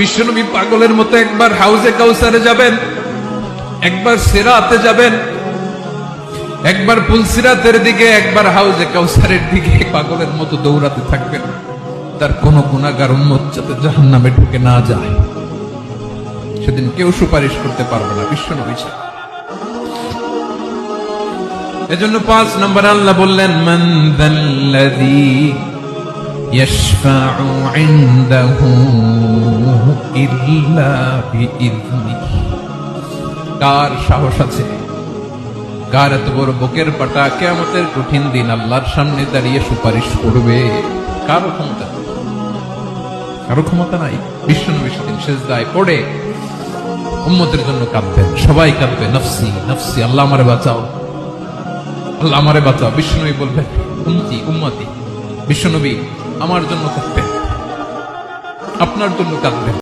বিশ্বনবী পাগলের মতো একবার হাউজে কাউসারে যাবেন, একবার সিরাতে যাবেন, একবার পুলসিরাতের দিকে, একবার হাউজে কাউসারের দিকে পাগলের মতো দৌড়াতে থাকবেন। তার কোন গুনাহগার উম্মত যাতে জাহান্নামে ঢুকে না যায়, সেদিন কেউ সুপারিশ করতে পারবে না বিশ্বনবী ছাড়া। এজন্য ৫ নম্বর আল্লাহ বললেন, মান যাল্লাযী ইয়াশফাউ ইনদাহু ইল্লা বিইযনিহি। কার সাহস আছে, কার এত বড় বুকের পাটা কিয়ামতের কঠিন দিন আল্লাহর সামনে দাঁড়িয়ে সুপারিশ করবে? কারো ক্ষমতা, কারো ক্ষমতা নাই। বিশ্বনবী সেদিন সিজদায় পড়ে উম্মতের জন্য কাঁদবেন, সবাই কাঁদবে, নফসি নফসি, আল্লাহ আমারে বাঁচাও, আল্লাহ আমারে বাঁচাও। বিশ্বনবী বলবেন, উম্মতি উম্মতি। বিশ্বনবী আমার জন্য কাঁদবেন, আপনার জন্য কাঁদবেন।